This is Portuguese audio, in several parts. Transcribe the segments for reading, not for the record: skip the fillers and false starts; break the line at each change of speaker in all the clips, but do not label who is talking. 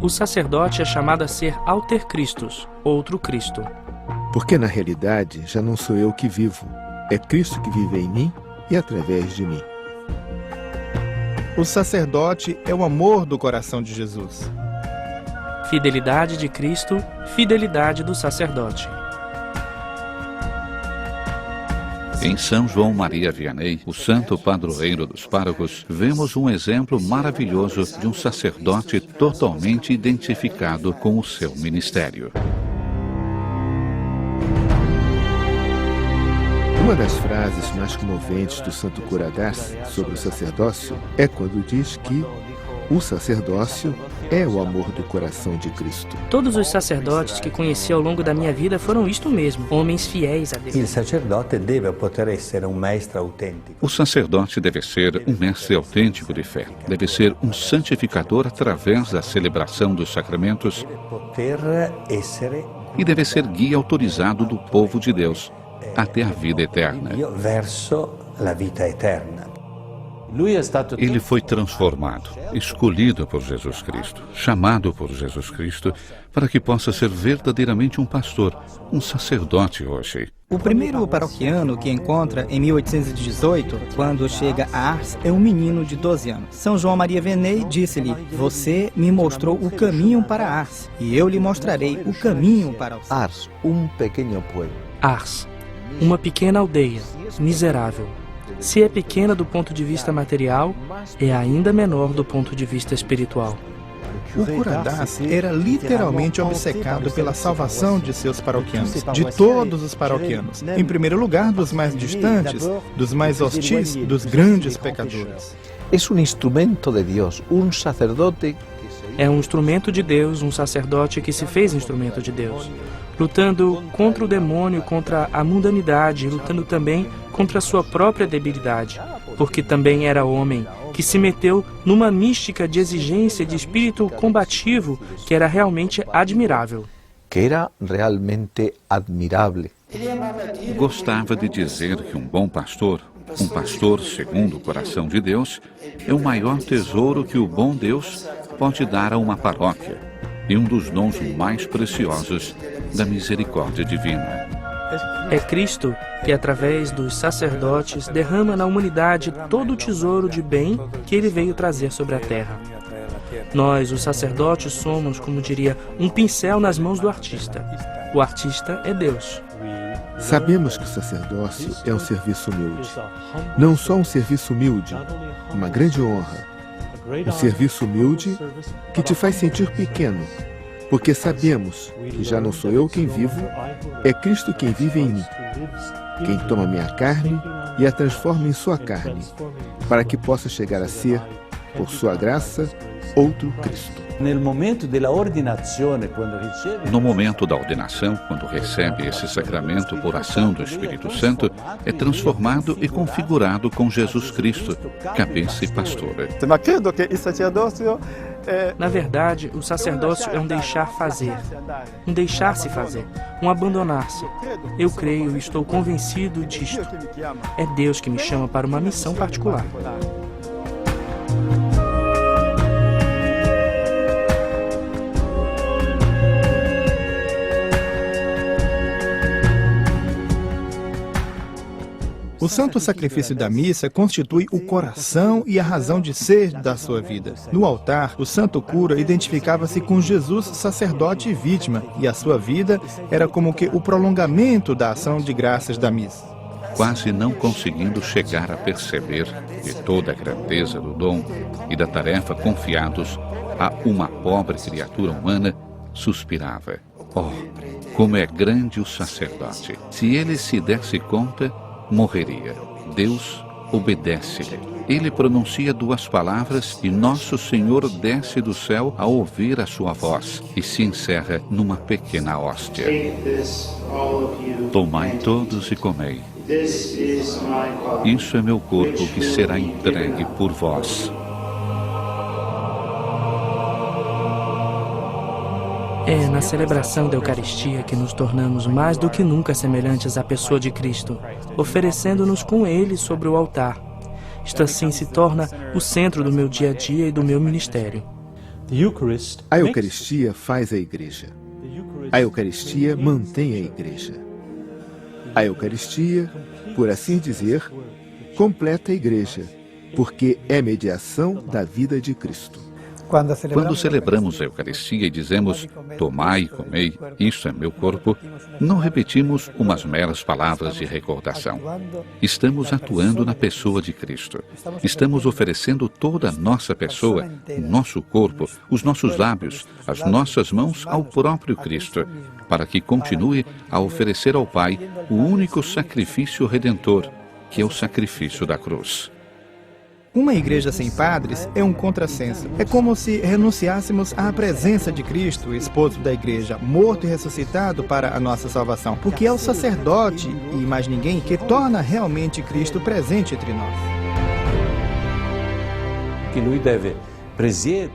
O sacerdote é chamado a ser alter Christus, outro Cristo.
Porque na realidade já não sou eu que vivo, é Cristo que vive em mim e através de mim.
O sacerdote é o amor do coração de Jesus.
Fidelidade de Cristo, fidelidade do sacerdote.
Em São João Maria Vianney, o santo padroeiro dos párocos, vemos um exemplo maravilhoso de um sacerdote totalmente identificado com o seu ministério.
Uma das frases mais comoventes do santo cura d'Ars sobre o sacerdócio é quando diz que o sacerdócio é o amor do coração de Cristo.
Todos os sacerdotes que conheci ao longo da minha vida foram isto mesmo, homens fiéis a Deus.
Il sacerdote deve poter essere un maestro autentico.
O sacerdote deve ser um mestre autêntico de fé, deve ser um santificador através da celebração dos sacramentos
Poter essere
e deve ser guia autorizado do povo de Deus até a vida eterna.
Dio verso la vita eterna.
Ele foi transformado, escolhido por Jesus Cristo, chamado por Jesus Cristo, para que possa ser verdadeiramente um pastor, um sacerdote hoje.
O primeiro paroquiano que encontra em 1818, quando chega a Ars, é um menino de 12 anos. São João Maria Vianney disse-lhe: "Você me mostrou o caminho para Ars, e eu lhe mostrarei o caminho para o céu."
Ars, um pequeno pueblo.
Ars, uma pequena aldeia, miserável. Se é pequena do ponto de vista material, é ainda menor do ponto de vista espiritual.
O cura d'Ars era literalmente obcecado pela salvação de seus paroquianos, de todos os paroquianos. Em primeiro lugar, dos mais distantes, dos mais hostis, dos grandes pecadores.
É um instrumento de Deus, um sacerdote.
É um instrumento de Deus, um sacerdote que se fez instrumento de Deus, lutando contra o demônio, contra a mundanidade, lutando também contra a sua própria debilidade, porque também era homem, que se meteu numa mística de exigência de espírito combativo que era realmente admirável.
Que era realmente admirável.
Gostava de dizer que um bom pastor, um pastor segundo o coração de Deus, é o maior tesouro que o bom Deus pode dar a uma paróquia e um dos dons mais preciosos da misericórdia divina.
É Cristo que, através dos sacerdotes, derrama na humanidade todo o tesouro de bem que ele veio trazer sobre a terra. Nós, os sacerdotes, somos, como diria, um pincel nas mãos do artista. O artista é Deus.
Sabemos que o sacerdócio é um serviço humilde. Não só um serviço humilde, uma grande honra. Um serviço humilde que te faz sentir pequeno, porque sabemos que já não sou eu quem vivo, é Cristo quem vive em mim, quem toma minha carne e a transforma em sua carne, para que possa chegar a ser, por sua graça, outro Cristo.
No momento da ordenação, quando recebe esse sacramento por ação do Espírito Santo, é transformado e configurado com Jesus Cristo, cabeça e pastora.
Na verdade, o sacerdócio é um deixar fazer, um deixar-se fazer, um abandonar-se. Eu creio e estou convencido disto. É Deus que me chama para uma missão particular.
O santo sacrifício da missa constitui o coração e a razão de ser da sua vida. No altar, o santo cura identificava-se com Jesus, sacerdote e vítima, e a sua vida era como que o prolongamento da ação de graças da missa.
Quase não conseguindo chegar a perceber de toda a grandeza do dom e da tarefa confiados a uma pobre criatura humana, suspirava: "Oh, como é grande o sacerdote! Se ele se desse conta, morreria." Deus obedece-lhe. Ele pronuncia 2 palavras e Nosso Senhor desce do céu ao ouvir a sua voz e se encerra numa pequena hóstia. Tomai todos e comei. Isso é meu corpo que será entregue por vós.
É na celebração da Eucaristia que nos tornamos mais do que nunca semelhantes à pessoa de Cristo, oferecendo-nos com Ele sobre o altar. Isto assim se torna o centro do meu dia a dia e do meu ministério.
A Eucaristia faz a Igreja. A Eucaristia mantém a Igreja. A Eucaristia, por assim dizer, completa a Igreja, porque é mediação da vida de Cristo.
Quando celebramos a Eucaristia e dizemos, tomai e comei, isto é meu corpo, não repetimos umas meras palavras de recordação. Estamos atuando na pessoa de Cristo. Estamos oferecendo toda a nossa pessoa, o nosso corpo, os nossos lábios, as nossas mãos ao próprio Cristo, para que continue a oferecer ao Pai o único sacrifício redentor, que é o sacrifício da cruz.
Uma igreja sem padres é um contrassenso. É como se renunciássemos à presença de Cristo, esposo da igreja, morto e ressuscitado para a nossa salvação, porque é o sacerdote e mais ninguém que torna realmente Cristo presente entre nós.
Que lui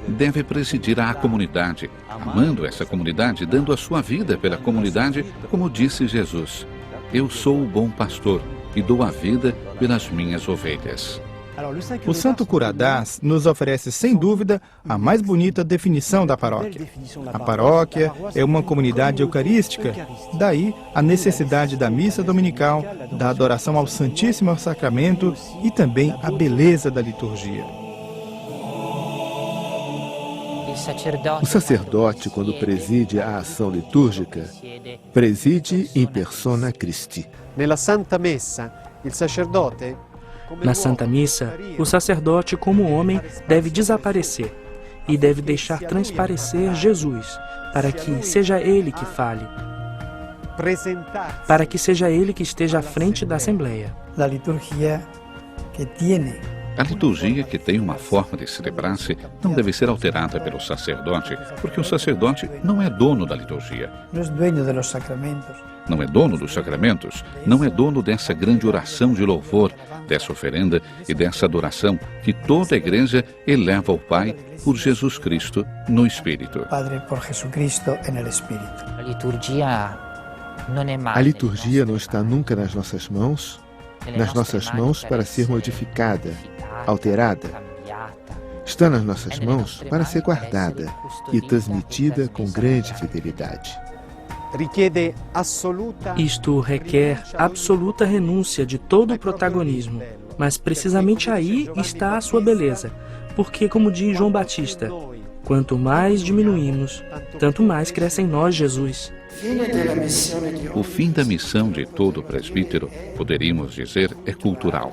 Deve presidir a comunidade, amando essa comunidade, dando a sua vida pela comunidade, como disse Jesus. Eu sou o bom pastor e dou a vida pelas minhas ovelhas.
O Santo Curadás nos oferece, sem dúvida, a mais bonita definição da paróquia. A paróquia é uma comunidade eucarística, daí a necessidade da missa dominical, da adoração ao Santíssimo Sacramento e também a beleza da liturgia.
O sacerdote, quando preside a ação litúrgica, preside in persona Christi.
Nella Santa Messa, il sacerdote
Na Santa Missa, o sacerdote, como homem, deve desaparecer e deve deixar transparecer Jesus, para que seja ele que fale, para que seja ele que esteja à frente da Assembleia.
A liturgia
que tem uma forma de celebrar-se não deve ser alterada pelo sacerdote, porque o sacerdote não é dono da liturgia. Não é dono dos sacramentos, não é dono dessa grande oração de louvor, dessa oferenda e dessa adoração que toda a Igreja eleva ao Pai por Jesus Cristo no Espírito.
A liturgia não está nunca nas nossas mãos para ser modificada, alterada. Está nas nossas mãos para ser guardada e transmitida com grande fidelidade.
Isto requer absoluta renúncia de todo o protagonismo, mas precisamente aí está a sua beleza, porque, como diz João Batista, quanto mais diminuímos, tanto mais cresce em nós Jesus.
O fim da missão de todo presbítero, poderíamos dizer, é cultural,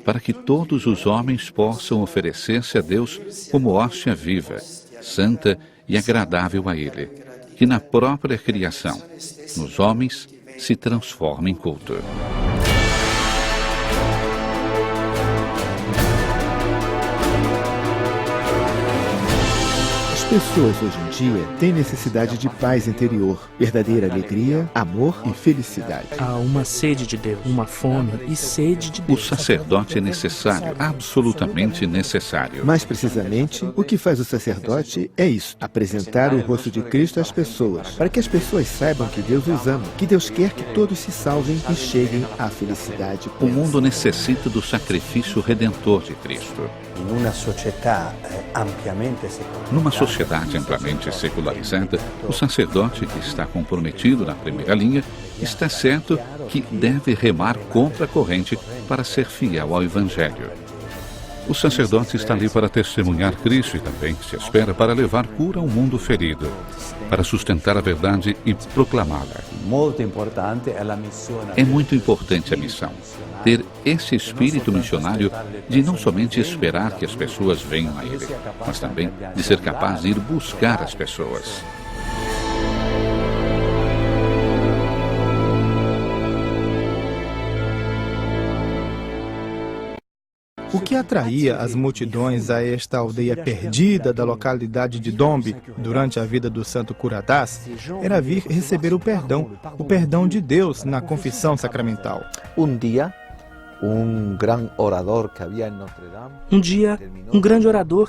para que todos os homens possam oferecer-se a Deus como hóstia viva, santa e agradável a Ele, que na própria criação, nos homens, se transforma em culto.
As pessoas hoje em dia têm necessidade de paz interior, verdadeira alegria, amor e felicidade.
Há uma sede de Deus, uma fome e sede de Deus.
O sacerdote é necessário, absolutamente necessário.
Mais precisamente, o que faz o sacerdote é isso: apresentar o rosto de Cristo às pessoas, para que as pessoas saibam que Deus os ama, que Deus quer que todos se salvem e cheguem à felicidade.
O mundo necessita do sacrifício redentor de Cristo. Numa sociedade amplamente secularizada, o sacerdote que está comprometido na primeira linha está certo que deve remar contra a corrente para ser fiel ao Evangelho. O sacerdote está ali para testemunhar Cristo e também, se espera, para levar cura ao mundo ferido, para sustentar a verdade e proclamá-la. É muito importante a missão, ter esse espírito missionário de não somente esperar que as pessoas venham a Ele, mas também de ser capaz de ir buscar as pessoas.
O que atraía as multidões a esta aldeia perdida da localidade de Dombe durante a vida do Santo Curadás era vir receber o perdão de Deus na confissão sacramental.
Um dia, um grande orador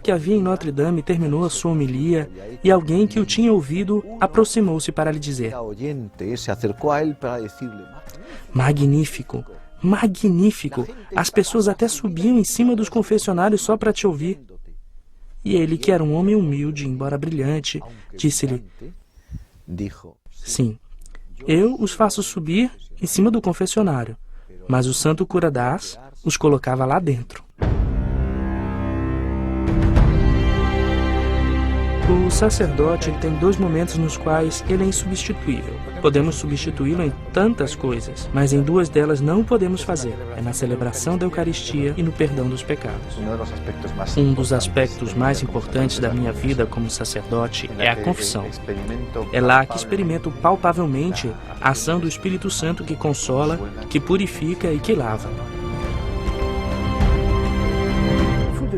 que havia em Notre Dame terminou a sua homilia e alguém que o tinha ouvido aproximou-se para lhe dizer: magnífico! Magnífico! As pessoas até subiam em cima dos confessionários só para te ouvir. E ele, que era um homem humilde, embora brilhante, disse-lhe: sim, eu os faço subir em cima do confessionário, mas o santo cura da Ars os colocava lá dentro. O sacerdote tem dois momentos nos quais ele é insubstituível. Podemos substituí-lo em tantas coisas, mas em duas delas não podemos fazer. É na celebração da Eucaristia e no perdão dos pecados. Um dos aspectos mais importantes da minha vida como sacerdote é a confissão. É lá que experimento palpavelmente a ação do Espírito Santo que consola, que purifica e que lava.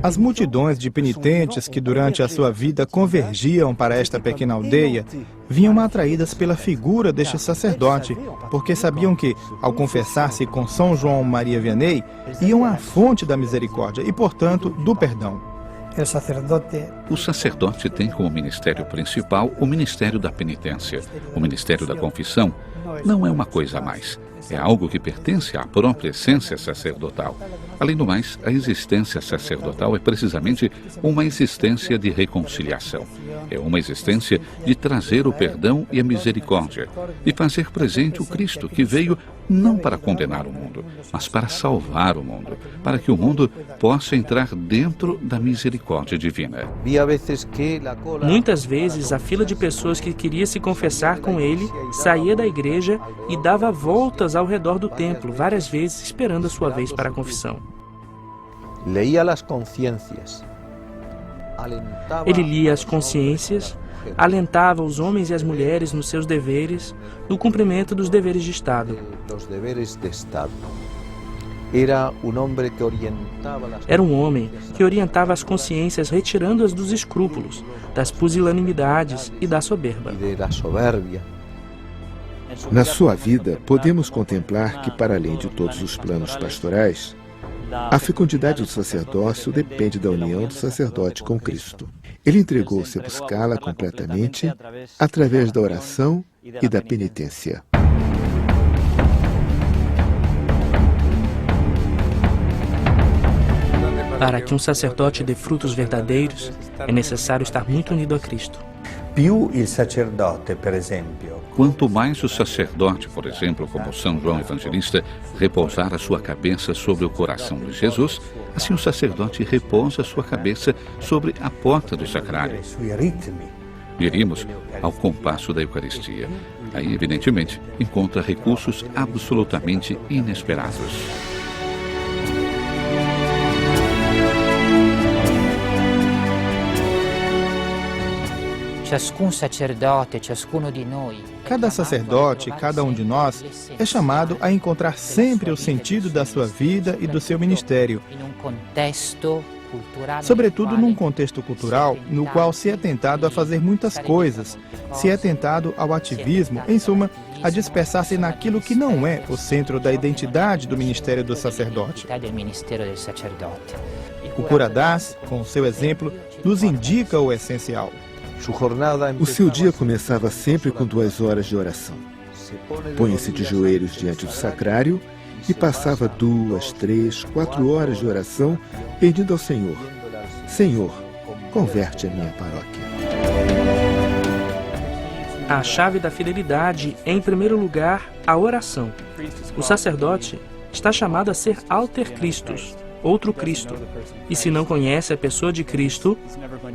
As multidões de penitentes que durante a sua vida convergiam para esta pequena aldeia vinham atraídas pela figura deste sacerdote, porque sabiam que, ao confessar-se com São João Maria Vianney, iam à fonte da misericórdia e, portanto, do perdão.
O sacerdote tem como ministério principal o ministério da penitência. O ministério da confissão não é uma coisa a mais. É algo que pertence à própria essência sacerdotal. Além do mais, a existência sacerdotal é precisamente uma existência de reconciliação. É uma existência de trazer o perdão e a misericórdia, e fazer presente o Cristo que veio não para condenar o mundo, mas para salvar o mundo, para que o mundo possa entrar dentro da misericórdia divina.
Muitas vezes, a fila de pessoas que queria se confessar com ele saía da igreja e dava voltas ao redor do templo, várias vezes esperando a sua vez para a confissão. Ele lia as consciências, alentava os homens e as mulheres nos seus deveres, no cumprimento dos deveres de Estado. Era um homem que orientava as consciências, retirando-as dos escrúpulos, das pusilanimidades e da soberba.
Na sua vida, podemos contemplar que, para além de todos os planos pastorais, a fecundidade do sacerdócio depende da união do sacerdote com Cristo. Ele entregou-se a buscá-la completamente através da oração e da penitência.
Para que um sacerdote dê frutos verdadeiros, é necessário estar muito unido a Cristo.
Quanto mais o sacerdote, por exemplo, como São João Evangelista, repousar a sua cabeça sobre o coração de Jesus, assim o sacerdote repousa a sua cabeça sobre a porta do sacrário. Diríamos ao compasso da Eucaristia. Aí, evidentemente, encontra recursos absolutamente inesperados.
Cada sacerdote, cada um de nós, é chamado a encontrar sempre o sentido da sua vida e do seu ministério, sobretudo num contexto cultural no qual se é tentado a fazer muitas coisas, se é tentado ao ativismo, em suma, a dispersar-se naquilo que não é o centro da identidade do ministério do sacerdote. O Cura d'Ars, com o seu exemplo, nos indica o essencial.
O seu dia começava sempre com 2 horas de oração. Põe-se de joelhos diante do sacrário e passava 2, 3, 4 horas de oração pedindo ao Senhor: Senhor, converte a minha paróquia.
A chave da fidelidade é, em primeiro lugar, a oração. O sacerdote está chamado a ser alter Christus, outro Cristo. E se não conhece a pessoa de Cristo,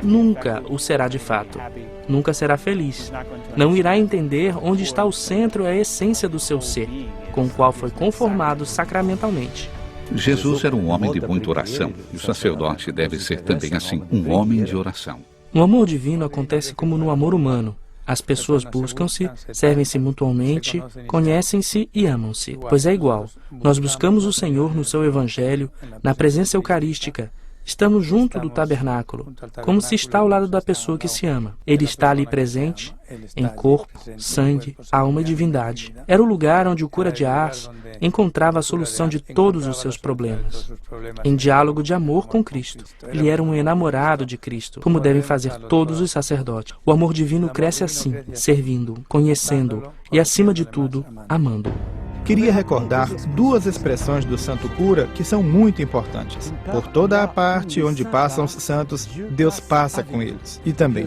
nunca o será de fato. Nunca será feliz. Não irá entender onde está o centro e a essência do seu ser, com o qual foi conformado sacramentalmente.
Jesus era um homem de muita oração, e o sacerdote deve ser também assim, um homem de oração.
No amor divino acontece como no amor humano. As pessoas buscam-se, servem-se mutuamente, conhecem-se e amam-se, pois é igual. Nós buscamos o Senhor no seu Evangelho, na presença eucarística. Estamos junto do tabernáculo, como se está ao lado da pessoa que se ama. Ele está ali presente, em corpo, sangue, alma e divindade. Era o lugar onde o cura de Ars encontrava a solução de todos os seus problemas. Em diálogo de amor com Cristo. Ele era um enamorado de Cristo, como devem fazer todos os sacerdotes. O amor divino cresce assim, servindo, conhecendo e, acima de tudo, amando.
queria recordar duas expressões do Santo Cura que são muito importantes. Por toda a parte onde passam os santos, Deus passa com eles. E também,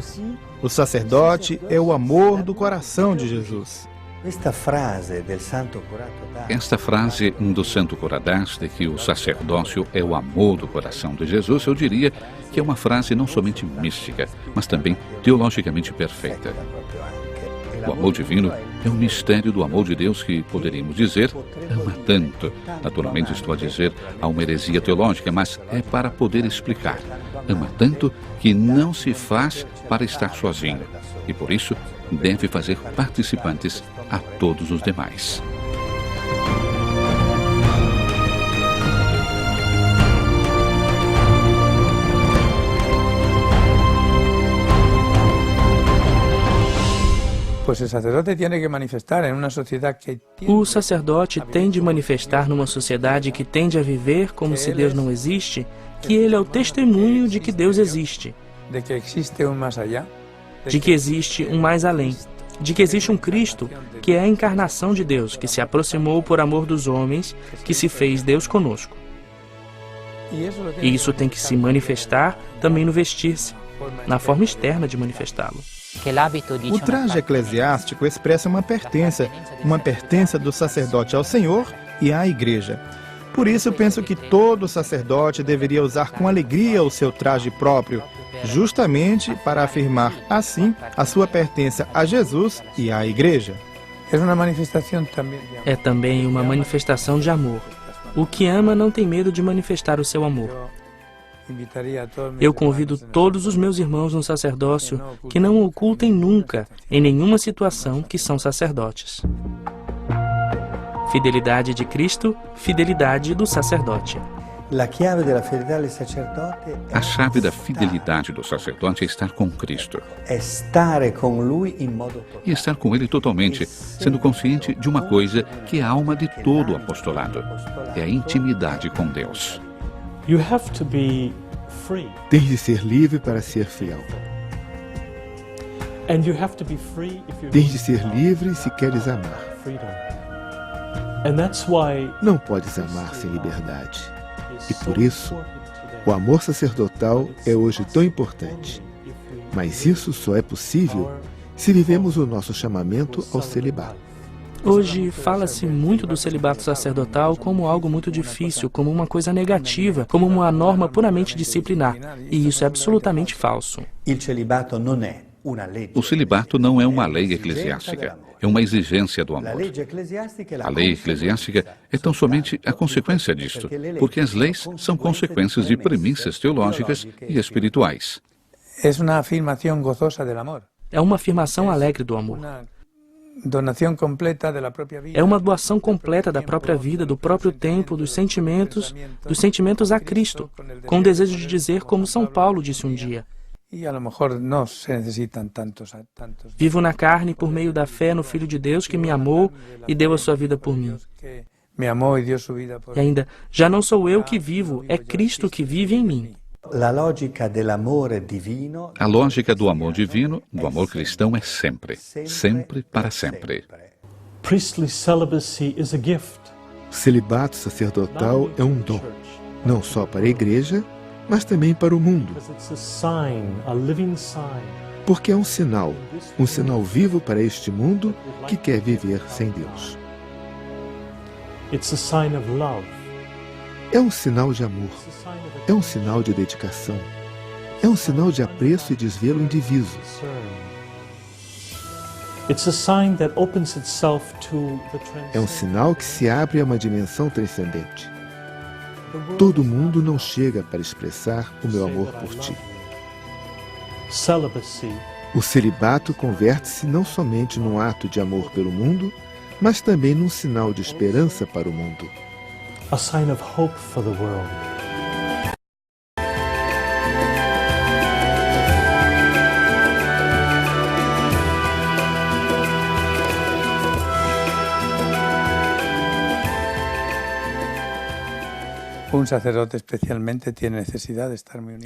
o sacerdote é o amor do coração de Jesus.
Esta frase do Santo Curadás, de que o sacerdócio é o amor do coração de Jesus, eu diria que é uma frase não somente mística, mas também teologicamente perfeita. O amor divino é um mistério do amor de Deus que, poderíamos dizer, ama tanto. Naturalmente estou a dizer a uma heresia teológica, mas é para poder explicar. Ama tanto que não se faz para estar sozinho e, por isso, deve fazer participantes a todos os demais.
O sacerdote tem de manifestar numa sociedade que tende a viver como se Deus não existe, que ele é o testemunho de que Deus existe, de que existe um mais além, de que existe um Cristo, que é a encarnação de Deus, que se aproximou por amor dos homens, que se fez Deus conosco. E isso tem que se manifestar também no vestir-se, na forma externa de manifestá-lo.
O traje eclesiástico expressa uma pertença do sacerdote ao Senhor e à Igreja. Por isso, penso que todo sacerdote deveria usar com alegria o seu traje próprio, justamente para afirmar, assim, a sua pertença a Jesus e à Igreja.
É também uma manifestação de amor. O que ama não tem medo de manifestar o seu amor. Eu convido todos os meus irmãos no sacerdócio que não ocultem nunca, em nenhuma situação, que são sacerdotes. Fidelidade de Cristo, fidelidade do sacerdote.
A chave da fidelidade do sacerdote é estar com Cristo. E estar com Ele totalmente, sendo consciente de uma coisa que é a alma de todo o apostolado. É a intimidade com Deus.
Tens de ser livre para ser fiel. Tens de ser livre se queres amar. Não podes amar sem liberdade. E por isso, o amor sacerdotal é hoje tão importante. Mas isso só é possível se vivemos o nosso chamamento ao celibato.
Hoje fala-se muito do celibato sacerdotal como algo muito difícil, como uma coisa negativa, como uma norma puramente disciplinar. E isso é absolutamente falso.
O celibato não é uma lei eclesiástica, é uma exigência do amor. A lei eclesiástica é tão somente a consequência disto, porque as leis são consequências de premissas teológicas e espirituais.
É uma afirmação alegre do amor. É uma doação completa da própria vida, do próprio tempo, dos sentimentos a Cristo, com o desejo de dizer como São Paulo disse um dia: vivo na carne por meio da fé no Filho de Deus que me amou e deu a sua vida por mim. E ainda, já não sou eu que vivo, é Cristo que vive em mim.
A lógica do amor divino, do amor cristão, é sempre, sempre para sempre.
O celibato sacerdotal é um dom, não só para a Igreja, mas também para o mundo. Porque é um sinal vivo para este mundo que quer viver sem Deus. É um sinal de amor, é um sinal de dedicação, é um sinal de apreço e desvelo indiviso. É um sinal que se abre a uma dimensão transcendente. Todo mundo não chega para expressar o meu amor por ti. O celibato converte-se não somente num ato de amor pelo mundo, mas também num sinal de esperança para o mundo.
A sign of hope for the world.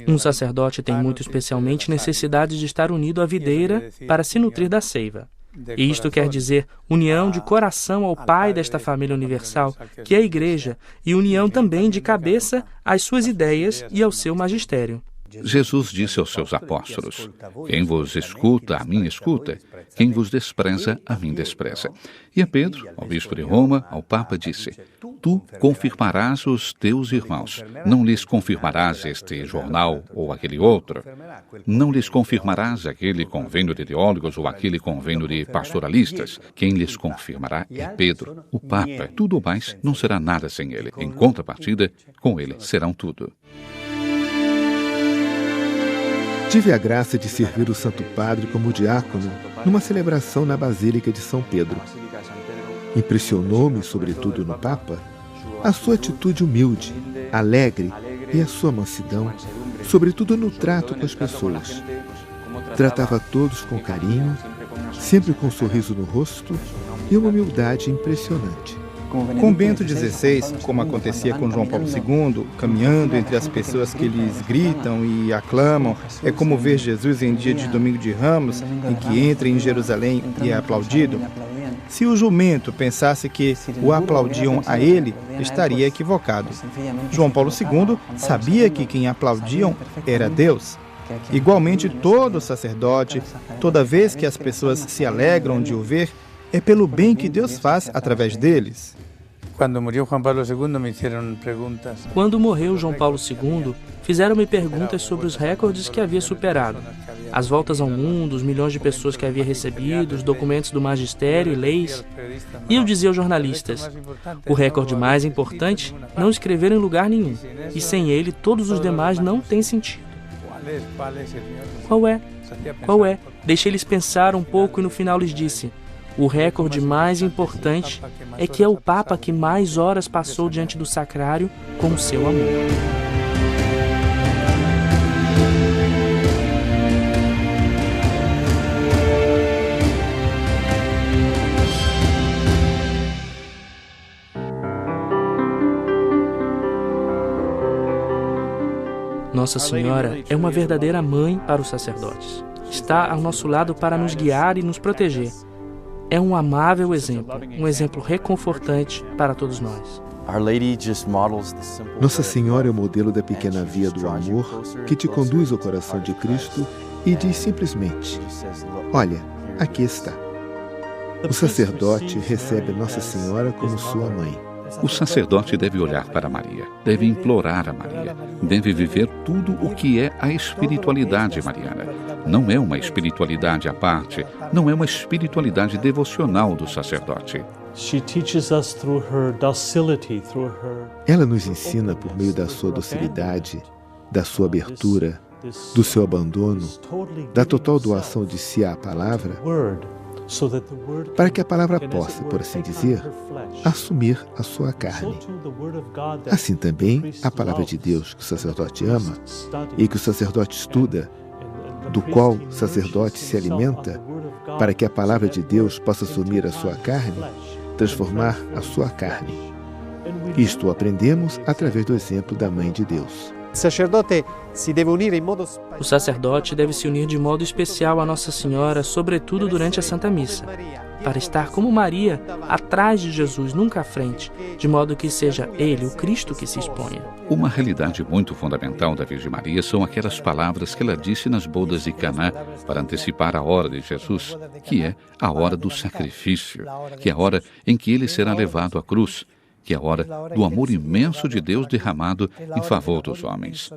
Um sacerdote tem muito especialmente necessidade de estar unido à videira para se nutrir da seiva. E isto quer dizer união de coração ao Pai desta família universal, que é a Igreja, e união também de cabeça às suas ideias e ao seu magistério.
Jesus disse aos seus apóstolos: quem vos escuta, a mim escuta. Quem vos despreza, a mim despreza. E a Pedro, ao bispo de Roma, ao Papa, disse: tu confirmarás os teus irmãos. Não lhes confirmarás este jornal ou aquele outro. Não lhes confirmarás aquele convênio de teólogos ou aquele convênio de pastoralistas. Quem lhes confirmará é Pedro, o Papa. Tudo mais não será nada sem ele. Em contrapartida, com ele serão tudo.
Tive a graça de servir o Santo Padre como diácono numa celebração na Basílica de São Pedro. Impressionou-me, sobretudo no Papa, a sua atitude humilde, alegre e a sua mansidão, sobretudo no trato com as pessoas. Tratava todos com carinho, sempre com um sorriso no rosto e uma humildade impressionante.
Com Bento XVI, como acontecia com João Paulo II, caminhando entre as pessoas que lhes gritam e aclamam, é como ver Jesus em dia de Domingo de Ramos, em que entra em Jerusalém e é aplaudido. Se o jumento pensasse que o aplaudiam a ele, estaria equivocado. João Paulo II sabia que quem aplaudiam era Deus. Igualmente, todo sacerdote, toda vez que as pessoas se alegram de o ver, é pelo bem que Deus faz através deles.
Quando morreu João Paulo II, fizeram-me perguntas sobre os recordes que havia superado. As voltas ao mundo, os milhões de pessoas que havia recebido, os documentos do magistério e leis. E eu dizia aos jornalistas: o recorde mais importante não escrever em lugar nenhum, e sem ele todos os demais não têm sentido. Qual é? Qual é? Deixei eles pensar um pouco e no final lhes disse: o recorde mais importante é que é o Papa que mais horas passou diante do sacrário com o seu amor. Nossa Senhora é uma verdadeira mãe para os sacerdotes. Está ao nosso lado para nos guiar e nos proteger. É um amável exemplo, um exemplo reconfortante para todos nós.
Nossa Senhora é o modelo da pequena via do amor que te conduz ao coração de Cristo e diz simplesmente: olha, aqui está. O sacerdote recebe Nossa Senhora como sua mãe.
O sacerdote deve olhar para Maria, deve implorar a Maria, deve viver tudo o que é a espiritualidade mariana. Não é uma espiritualidade à parte, não é uma espiritualidade devocional do sacerdote.
Ela nos ensina por meio da sua docilidade, da sua abertura, do seu abandono, da total doação de si à palavra, para que a palavra possa, por assim dizer, assumir a sua carne. Assim também, a palavra de Deus que o sacerdote ama e que o sacerdote estuda, do qual o sacerdote se alimenta, para que a palavra de Deus possa assumir a sua carne, transformar a sua carne. Isto o aprendemos através do exemplo da Mãe de Deus.
O sacerdote deve se unir de modo especial a Nossa Senhora, sobretudo durante a Santa Missa, para estar como Maria, atrás de Jesus, nunca à frente, de modo que seja Ele, o Cristo, que se exponha.
Uma realidade muito fundamental da Virgem Maria são aquelas palavras que ela disse nas bodas de Caná para antecipar a hora de Jesus, que é a hora do sacrifício, que é a hora em que ele será levado à cruz, que é a hora do amor imenso de Deus derramado em favor dos homens.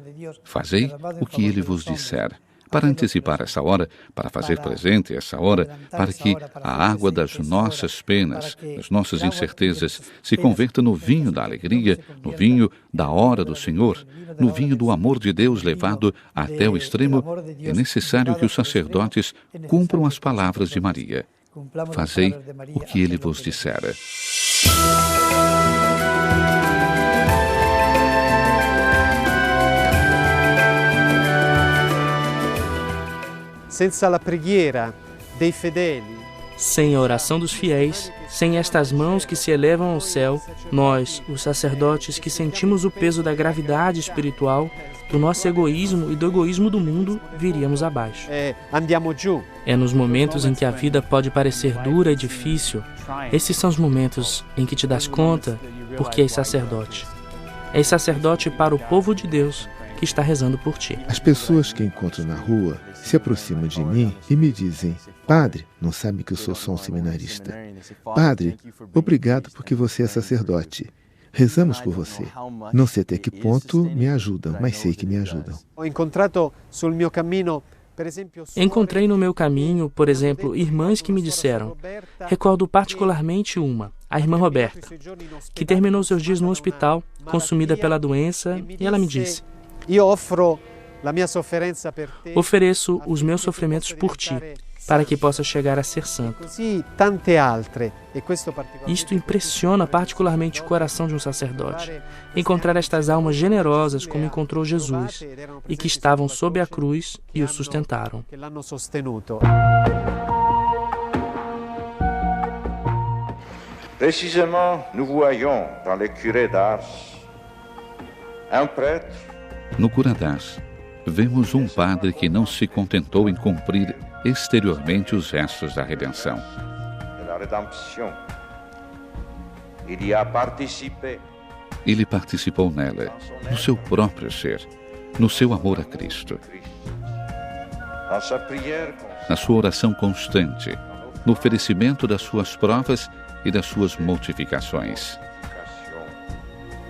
Fazei o que ele vos disser. Para antecipar essa hora, para fazer presente essa hora, para que a água das nossas penas, das nossas incertezas, se converta no vinho da alegria, no vinho da hora do Senhor, no vinho do amor de Deus levado até o extremo, é necessário que os sacerdotes cumpram as palavras de Maria. Fazei o que ele vos disser.
Senza la preghiera dei fedeli
Sem a oração dos fiéis, sem estas mãos que se elevam ao céu, nós, os sacerdotes que sentimos o peso da gravidade espiritual, do nosso egoísmo e do egoísmo do mundo, viríamos abaixo.
Andiamo giù.
É nos momentos em que a vida pode parecer dura e difícil, esses são os momentos em que te das conta porque és sacerdote. És sacerdote para o povo de Deus que está rezando por ti.
As pessoas que encontro na rua se aproximam de mim e me dizem: Padre, não sabe que eu sou só um seminarista. Padre, obrigado porque você é sacerdote. Rezamos por você. Não sei até que ponto me ajudam, mas sei que me ajudam.
Encontrei no meu caminho, por exemplo, irmãs que me disseram. Recordo particularmente uma, a irmã Roberta, que terminou seus dias no hospital, consumida pela doença, e ela me disse: ofereço os meus sofrimentos por ti, para que possa chegar a ser santo. Isto impressiona particularmente o coração de um sacerdote. Encontrar estas almas generosas como encontrou Jesus e que estavam sob a cruz e o sustentaram.
Précisément, nous voyons dans les curés d'Ars un prêtre.
No cura d'Ars, vemos um padre que não se contentou em cumprir exteriormente os gestos da redenção. Ele participou nela, no seu próprio ser, no seu amor a Cristo. Na sua oração constante, no oferecimento das suas provas e das suas mortificações.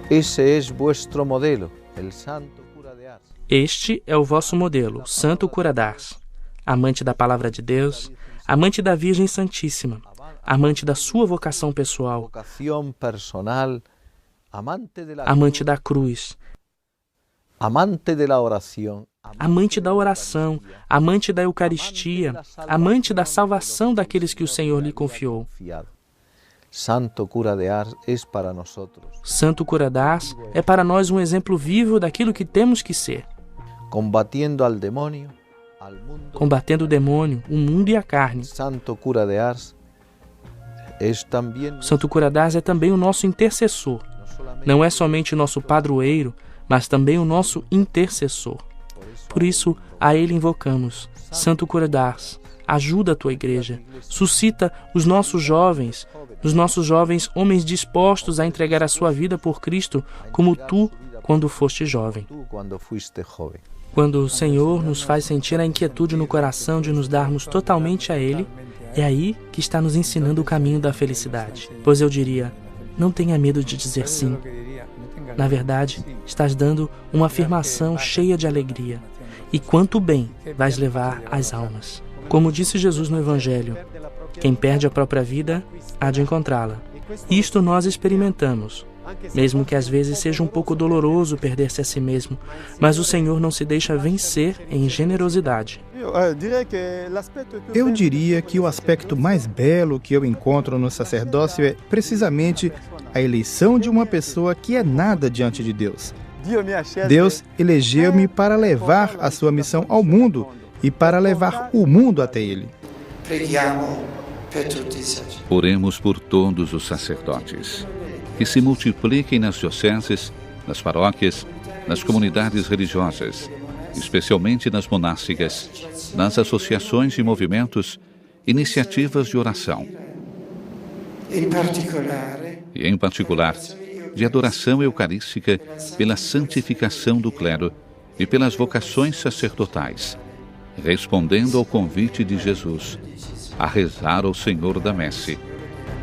Esse é vuestro modelo, el santo cura de Ars.
Este é o vosso modelo, Santo Cura d'Ars, amante da Palavra de Deus, amante da Virgem Santíssima, amante da sua vocação pessoal, amante da cruz, amante da oração, amante da Eucaristia, amante da salvação daqueles que o Senhor lhe confiou.
Santo Cura de Ars para nós.
Santo Cura d'Ars é para nós um exemplo vivo daquilo que temos que ser.
Combatendo o demônio,
o mundo e a carne.
Santo Cura de Ars
Santo Cura d'Ars é também o nosso intercessor. Não é somente o nosso padroeiro, mas também o nosso intercessor. Por isso, a ele invocamos: Santo Cura d'Ars, ajuda a tua igreja, suscita os nossos jovens homens dispostos a entregar a sua vida por Cristo, como tu, quando foste jovem. Quando o Senhor nos faz sentir a inquietude no coração de nos darmos totalmente a Ele, é aí que está nos ensinando o caminho da felicidade. Pois eu diria: não tenha medo de dizer sim. Na verdade, estás dando uma afirmação cheia de alegria. E quanto bem vais levar às almas. Como disse Jesus no Evangelho: quem perde a própria vida, há de encontrá-la. Isto nós experimentamos, mesmo que às vezes seja um pouco doloroso perder-se a si mesmo, mas o Senhor não se deixa vencer em generosidade.
Eu diria que o aspecto mais belo que eu encontro no sacerdócio é precisamente a eleição de uma pessoa que é nada diante de Deus. Deus elegeu-me para levar a sua missão ao mundo e para levar o mundo até Ele.
Oremos por todos os sacerdotes, que se multipliquem nas dioceses, nas paróquias, nas comunidades religiosas, especialmente nas monásticas, nas associações e movimentos, iniciativas de oração. E, em particular, de adoração eucarística pela santificação do clero e pelas vocações sacerdotais, respondendo ao convite de Jesus a rezar ao Senhor da Messe,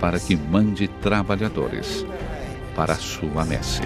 para que mande trabalhadores para a sua messe.